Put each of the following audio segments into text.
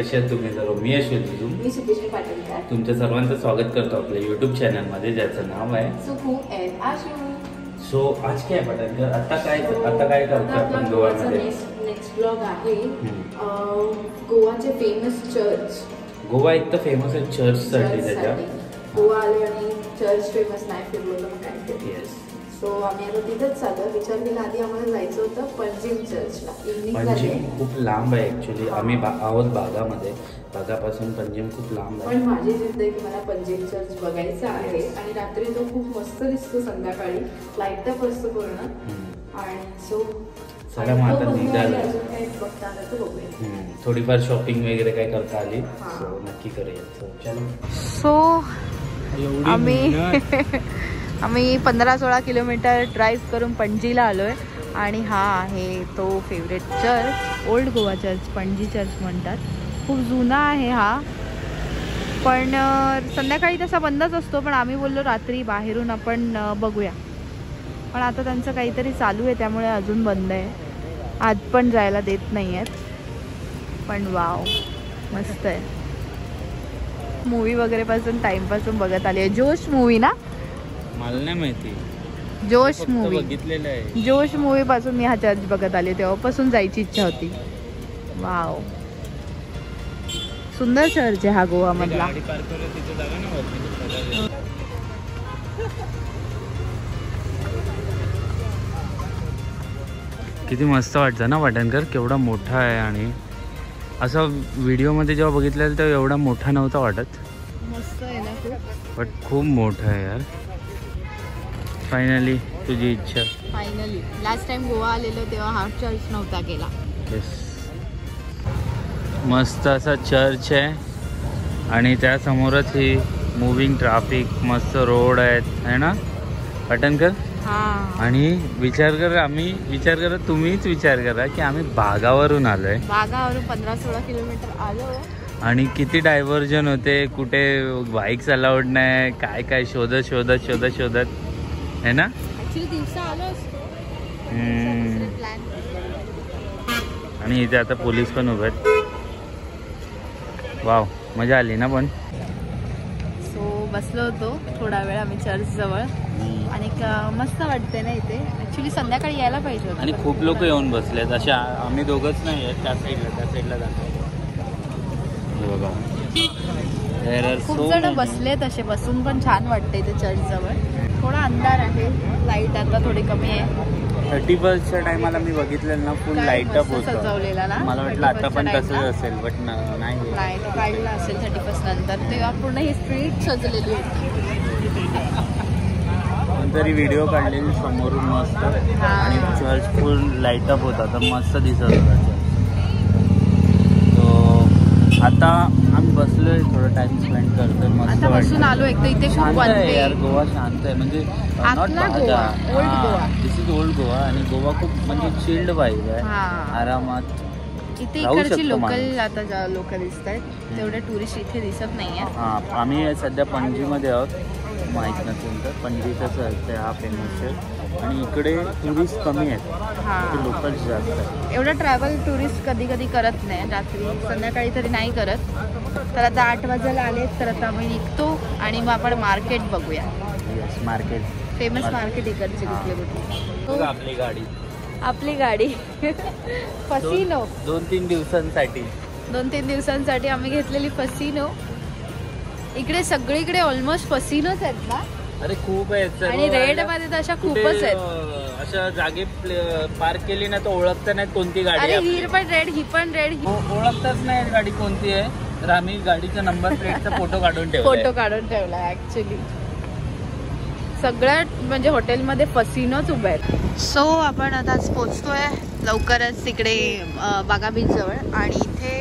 कसे आहात तुम्ही सर्व? मी यशवंत, मी सुदेश पाटील. तुमच्या सर्वांचं स्वागत करतो आपल्या YouTube चॅनल मध्ये, ज्याचं नाव आहे सुखू एंड आशू. सो आज काय पाटील, आता काय करतो आपण गोव्यामध्ये? नेक्स्ट ब्लॉग आहे गोवाचे फेमस चर्च. गोवा एक तर फेमस आहे चर्च साठी. त्याच्या गोवा आले आणि चर्च फेमस नाही फिरलो तर काय ते. येस. सो आम्ही आता तिथेच चाललो. विचार केला आधी आम्हाला जायचं होतं पंजिम चर्चला. पंजिम खूप लांब आहे ऍक्च्युली. आम्ही आहोत बागामध्ये. बागापासून पंजिम खूप लांब आहे. पण माझी जिद्द आहे की मला पंजिम चर्च बघायचा आहे. आणि रात्री तो खूप मस्त दिसतो. संध्याकाळी लाईट अप असतो पूर्ण. आणि सो चला मग आता निघालो. अजून काही बघता आलं तर बघूया. थोडीफार शॉपिंग वगैरे काय करता आली सो नक्की करूया. सो आम्ही 15-16 किलोमीटर ड्राईव्ह करून पणजीला आलोय. आणि हा आहे तो favourite church, old Goa church, Panaji church म्हणतात. खूप जुना आहे हा, पण संध्याकाळी तसा बंदच असतो. पण आम्ही बोललो रात्री बाहेरून आपण बघूया. पण आता त्यांचं काहीतरी चालू आहे त्यामुळे अजून बंद आहे. आज पण जायला देत नाही आहेत. पण वाव मस्त आहे. मूवी वगैरे पासून टाइमपासून बघत आली आहे. जोश मूवी ना? मला नाही माहिती. जोश मूवी बघितलेलं आहे. जोश मूवी पासून मी हा चर्च बघत आले. तेव्हापासून जायची इच्छा होती. वाव सुंदर चर्च आहे हा गोवा मधला. किती मस्त वाटतं ना वाटणकर. केवढा मोठा आहे. आणि असं व्हिडिओमध्ये जेव्हा बघितलेलं तेव्हा एवढा मोठा नव्हता वाटत. मस्त आहे ना खूप. बट खूप मोठा आहे यार. फायनली तुझी इच्छा. फायनली लास्ट टाइम गोवा आलेलो तेव्हा हा चर्च नव्हता केला. येस. मस्त असा चर्च आहे. आणि त्यासमोरच ही मुव्हिंग ट्रॅफिक, मस्त रोड आहेत है ना पाटणकर. आणि विचार करा, तुम्हीच विचार करा की आम्ही बागावरून आलोय. बागावरून 15-16 किलोमीटर आलो. आणि किती डायव्हर्जन होते. कुठे बाईक्स अलाउड नाही. काय शोधत है ना. दिवसा आलो असतो. आणि इथे आता पोलीस पण उभे आहेत. वाव मजा आली ना. पण सो बसलो होतो थोडा वेळ आम्ही चर्च जवळ. आणि मस्त वाटते ना इथे. ऍक्च्युली संध्याकाळी यायला पाहिजे होतं. आणि खूप लोक येऊन बसलेत. असे आम्ही दोघंच नाही आहेत. त्या साईडला जातो. खूप जण बसलेत. असे बसून पण छान वाटते इथे चर्च जवळ. थोडा अंधार आहे. लाईट आता थोडी कमी आहे. 31च्या टायमाला मी बघितलेलं ना फुल लाईट अप होतं. सजवलेला ना. मला वाटलं आता पण तसंच असेल. बट नाही, लाईट काढला असेल 31 नंतर. तेव्हा पूर्ण ही स्ट्रीट सजलेली होती. तरी व्हिडिओ काढलेली समोरून मस्त. आणि चर्च फुल लाईट अप होता तर मस्त दिसत होता. आता आम्ही बसलोय थोडं टाइम स्पेंड करतोय. मस्त बसून आलो. एक तर इथे शांत आहे यार. गोवा शांत आहे. म्हणजे नॉट बागा. दिस इज ओल्ड गोवा. आणि गोवा खूप म्हणजे चिल्ड वाईब आहे. आरामात इथे इकडची लोकल आता लोक दिसत आहेत. तेवढे टुरिस्ट इथे दिसत नाहीये. आम्ही सध्या पणजीमध्ये आहोत. माहीत नसेल तर पणजीचाच आहे हा फेमस आहे. आणि इकडे टुरिस्ट कमी आहेत. लोकल्स जास्त आहेत. एवढं ट्रॅव्हल टुरिस्ट कधी करत नाही. रात्री संध्याकाळी तरी नाही करत. तर आता 8 वाजायला आलेत. तर आता आम्ही निघतो आणि मग आपण मार्केट बघूया. मार्केट फेमस मार्केट इकडची कुठली. आपली गाडी फसिनो. 2-3 दिवसांसाठी आम्ही घेतलेली फसिनो. इकडे सगळीकडे ऑलमोस्ट फसिनोच आहेत ना. अरे खूप आहेत. आणि रेड मध्ये तर अशा खूपच आहेत. अशा जागे पार्क केली ना तर ओळखता नाही कोणती गाडी. अरे ही पण रेड. ओळखताच नाही गाडी कोणती आहे. तर आम्ही गाडीचा नंबर प्लेटचा फोटो काढून ठेवला ऍक्च्युली. सगळ्यात म्हणजे हॉटेलमध्ये फसिनोच उभे आहेत. सो आपण आता पोचतोय लवकरच तिकडे बागा बीच जवळ. आणि इथे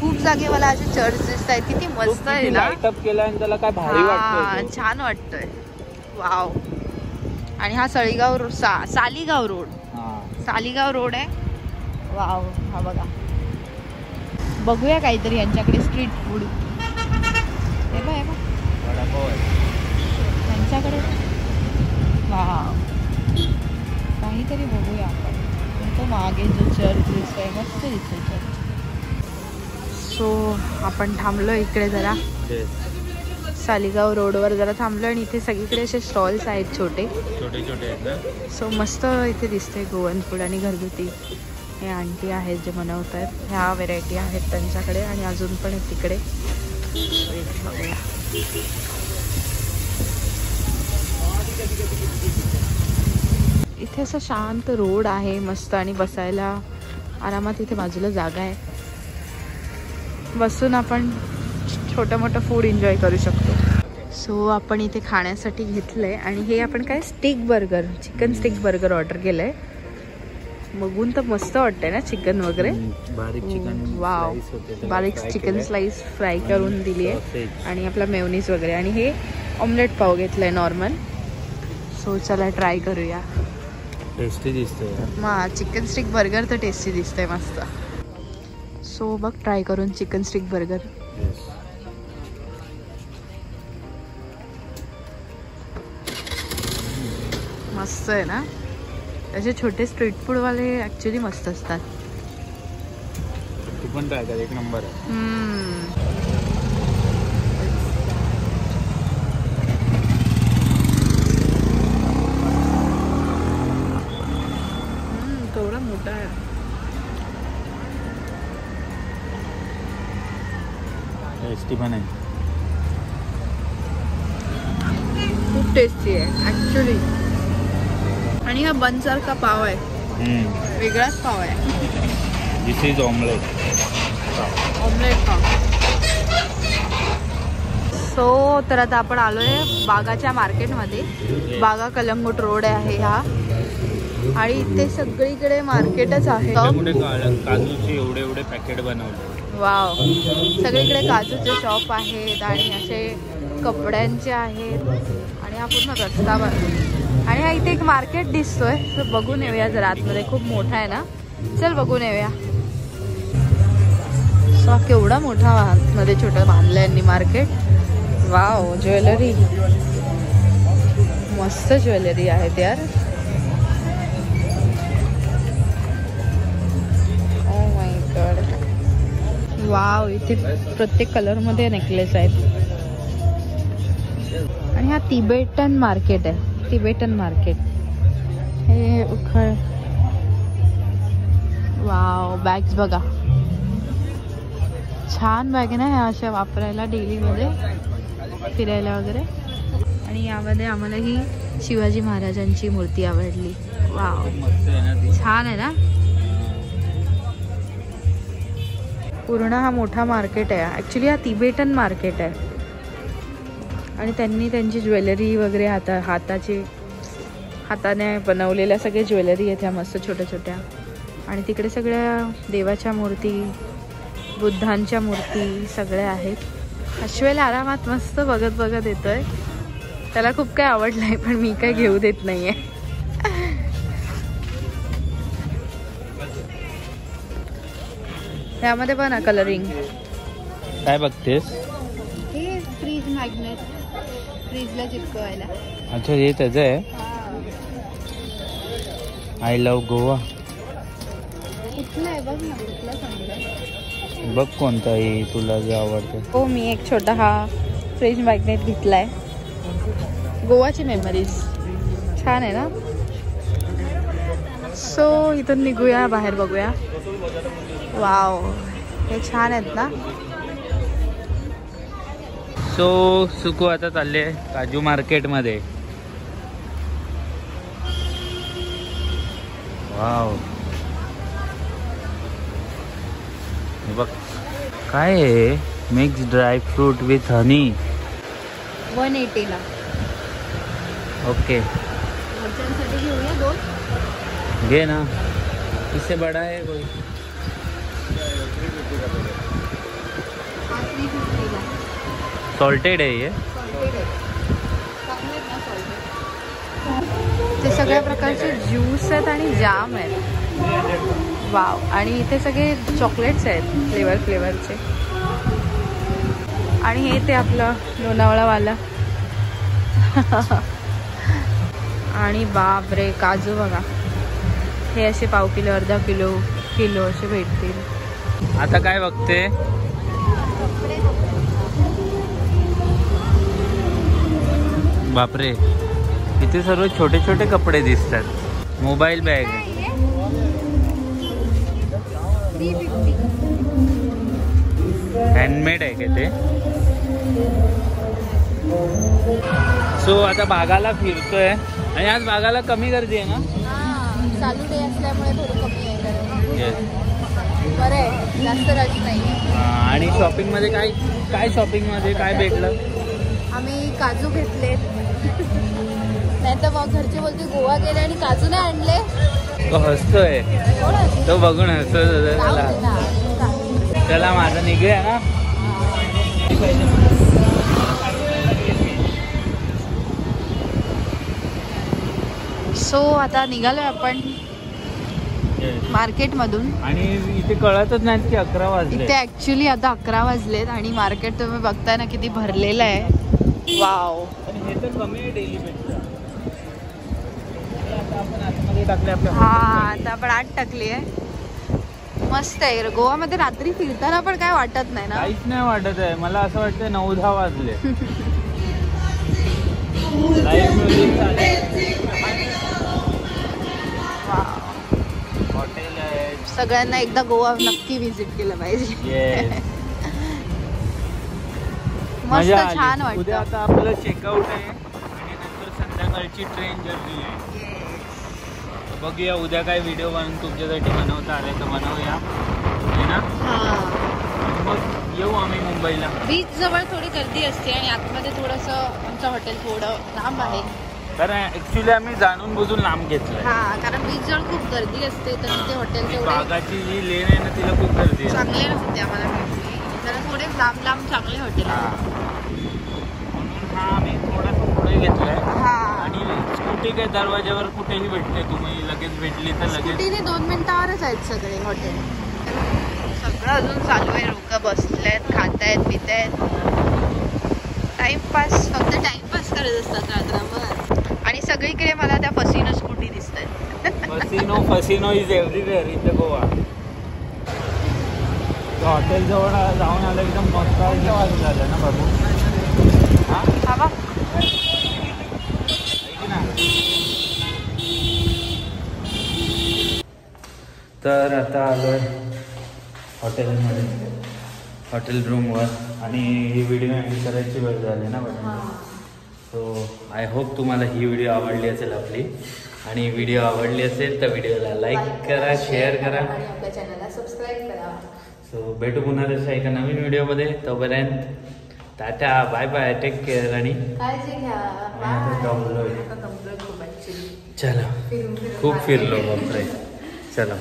खूप जागे मला असे चर्च दिसत आहेत. किती मस्त आहे ना. त्याला काय भारी वाटतंय. छान वाटतोय. वाव. आणि हा सालीगाव रोड आहे. वाव. हा बघा. बघूया काहीतरी यांच्याकडे स्ट्रीट फूड. हे बघ यांच्याकडे. वाव. काहीतरी बघूया आपण. तो मागे जो चर्च दिसतोय मस्त दिसतोय चर्च. सो आपण थांबलो इकडे जरा सालिगाव रोडवर जरा थांबलो आणि इथे सगळीकडे असे स्टॉल्स आहेत छोटे छोटे आहेत ना. सो मस्त इथे दिसते गोवन फूड आणि घरगुती. हे आंटी आहेत जे बनवत आहेत, ह्या व्हेरायटी आहेत त्यांच्याकडे आणि अजून पण आहेत तिकडे. इथे असं शांत रोड आहे मस्त आणि बसायला आरामात इथे बाजूला जागा आहे. बसून आपण छोटं मोठं फूड एन्जॉय करू शकतो. सो आपण इथे खाण्यासाठी घेतलंय आणि हे आपण काय stick burger, chicken stick burger order केलंय. बघून तर मस्त वाटतंय ना चिकन वगैरे. बारीक चिकन वाव, बारीक चिकन स्लाइस फ्राय करून दिली आहे आणि आपला मेयोनीज वगैरे. आणि हे ऑमलेट पाव घेतलंय नॉर्मल. सो चला ट्राय करूया. टेस्टी दिसतंय. चिकन स्टिक बर्गर तर टेस्टी दिसतंय मस्त. सो बघ ट्राय करून चिकन स्टिक बर्गर. मस्त आहे ना. असे छोटे स्ट्रीट फूड वाले ऍक्च्युली मस्त असतात. तू पण ट्राय कर, एक नंबर आहे. थोडा मोठा आहे. टेस्टी पण आहे. खूप टेस्टी आहे ऍक्च्युली. आणि हा बन सारखा पाव आहे, वेगळाच पाव आहे. दिस इज ऑमलेट पाव. सो तर आता आपण आलोय बागाच्या मार्केटमध्ये. बागा कलंगूट रोड आहे हा आणि इथे सगळीकडे मार्केटच आहे. काजूचे एवढे पॅकेट बनवले. वाव, सगळीकडे काजूचे शॉप आहेत आणि असे कपड्यांचे आहेत आणि हा पूर्ण रस्ता बनतो. आणि हा इथे एक मार्केट दिसतोय. तर बघून येऊया जरा आतमध्ये. खूप मोठा आहे ना, चल बघून येऊया. सो केवढा मोठा आतमध्ये छोटं बांधलंय यांनी मार्केट. वाव, ज्वेलरी, मस्त ज्वेलरी आहेत यार. Oh my God. वाव, इथे प्रत्येक कलर मध्ये नेकलेस आहेत. आणि हा तिबेटन मार्केट आहे. तिबेटन मार्केट हे उखळ. वाव, बॅग्स बघा, छान बॅग आहे ना ह्या अशा वापरायला डेली मध्ये फिरायला वगैरे. आणि यामध्ये आम्हाला ही शिवाजी महाराजांची मूर्ती आवडली. वाव, छान आहे ना. पूर्ण हा मोठा मार्केट आहे. ऍक्च्युली हा तिबेटन मार्केट आहे आणि त्यांनी त्यांची ज्वेलरी वगैरे हाताने बनवलेल्या सगळ्या ज्वेलरी आहेत ह्या मस्त छोट्या छोट्या. आणि तिकडे सगळ्या देवाच्या मूर्ती, बुद्धांच्या मूर्ती सगळ्या आहेत. अश्वेल आरामात मस्त बघत येतोय. त्याला खूप काय आवडलंय पण मी काय घेऊ देत नाहीये. त्यामध्ये पण ना कलरिंग. काय बघतेस? हे फ्रीज मॅग्नेट, फ्रीजला चिपकवायला. अच्छा, हे त्याचं आहे. I love Goa. कुठला आहे बघ ना, कुठला सांगितलं बघ कोणताही तुला जे आवडतं. हो, मी एक छोटा हा फ्रीज मॅग्नेट घेतलाय. गोवाची मेमरीज. छान आहे ना. सो इथून निघूया, बाहेर बघूया. वाव, हे छान आहेत ना. सो सुकू आता चालले काजू मार्केटमध्ये. वाव, बघ काय आहे. मिक्स ड्राय फ्रूट विथ हनी. 180 ला. ओके, घरच्यांसाठी घेऊया 2. घे ना. इससे बड़ा है कोई? 350 ला. सॉल्टेड आहे हे. ते सगळ्या प्रकारचे ज्यूस आहेत आणि जाम आहेत. वाव, आणि इथे सगळे चॉकलेट्स आहेत फ्लेवरचे. आणि हे ते आपलं लोणावळावाला. आणि बाप रे, काजू बघा. हे असे पाव किलो, अर्धा किलो असे भेटतील. आता काय बघते? बापरे, इथे सर्व छोटे छोटे कपडे दिसतात. मोबाईल बॅग आहे. हँडमेड आहे का ते? सो आता बागाला फिरतोय आणि आज बागाला कमी गर्दी आहे ना? चालू डे असल्यामुळे थोडं कमी आहे. बरं आहे, जास्त रश नाही. आणि शॉपिंग मध्ये काय काय शॉपिंग मध्ये काय भेटलं? आम्ही काजू घेतलेत. नाही तर मग घरचे बोलते गोवा गेले आणि काजू नाही आणले. तो हसतोय, तो बघून हसतोय. चला माझा निघूया ना. सो आता निघालोय आपण मार्केट मधून. आणि इथे कळतच नाहीत की 11 वाजले. इथे ऍक्च्युली आता 11 वाजलेत आणि मार्केट तुम्ही बघताय ना किती भरलेलं आहे. वाव. हे तर कमी आहे डेली पेक्षा. आता आपण आतमध्ये टाकले आपल्या. हा, आता आपण आत टाकली आहे. मस्त आहे. गोवामध्ये रात्री फिरताना पण काय वाटत नाही ना? काहीच नाही वाटत आहे. मला असं वाटतंय 9-10 वाजले. लाईव्ह म्युझिक चालू. हॉटेल आहे. सगळ्यांना एकदा गोवा नक्की विजिट केलं पाहिजे. मस्त छान वाटतं. उद्या आता आपलं चेकआउट आहे आणि नंतर संध्याकाळची ट्रेन जर्नी आहे. बघूया उद्या काय व्हिडिओ बनवून तुमच्यासाठी बनवता आले तर बनवूया, है ना? मग येऊ आम्ही मुंबईला. बीच जवळ थोडी गर्दी असते आणि आतमध्ये थोडंसं आमचं हॉटेल थोडं लांब आहे. कारण ऍक्च्युली आम्ही जाणून बुजून लांब घेतलंय. हा, कारण बीच जवळ खूप गर्दी असते तर तिथे हॉटेल तेवढे बागाची जी लेन आहे ना तिला खूप गर्दी आहे. चांगले नसते आम्हाला भेटले. जरा थोडे लांब लांब चांगले हॉटेल आहे. म्हणून हा आम्ही थोडंसं पुढे घेतलंय. हा, आणि स्कूटी काय दरवाज्यावर कुठेही भेटते. तुम्ही लगेच भेटली तर लगेच. स्कूटीने 2 मिनिटावरच आहेत सगळे हॉटेल. सगळं अजून चालू आहे. लोक बसलेत, खातायत, पितायत. टाइमपास, फक्त टाइमपास करत असतात रात्रभर. आणि सगळीकडे मला त्या फसिनो स्कूटी दिसत आहेत. Fascino is everywhere in the Goa. Hotel जवळ जाऊन आलं एकदम मस्त झालं ना बाबू. हा बा. तर आता आलोय हॉटेलमध्ये, हॉटेल रूमवर. आणि ही व्हिडिओ एंड करायची वेळ झाली ना बघा. सो आय होप तुम्हाला ही व्हिडिओ आवडली असेल आपली. आणि व्हिडिओ आवडली असेल तर व्हिडिओला लाईक करा, शेअर करा आणि आपल्या चॅनलला सबस्क्राईब करा. सो भेटू पुन्हा तशा एका नवीन व्हिडिओमध्ये. तोपर्यंत tata, bye bye, take care आणि काळजी घ्या. चला, खूप फिरलो बापरे. चला.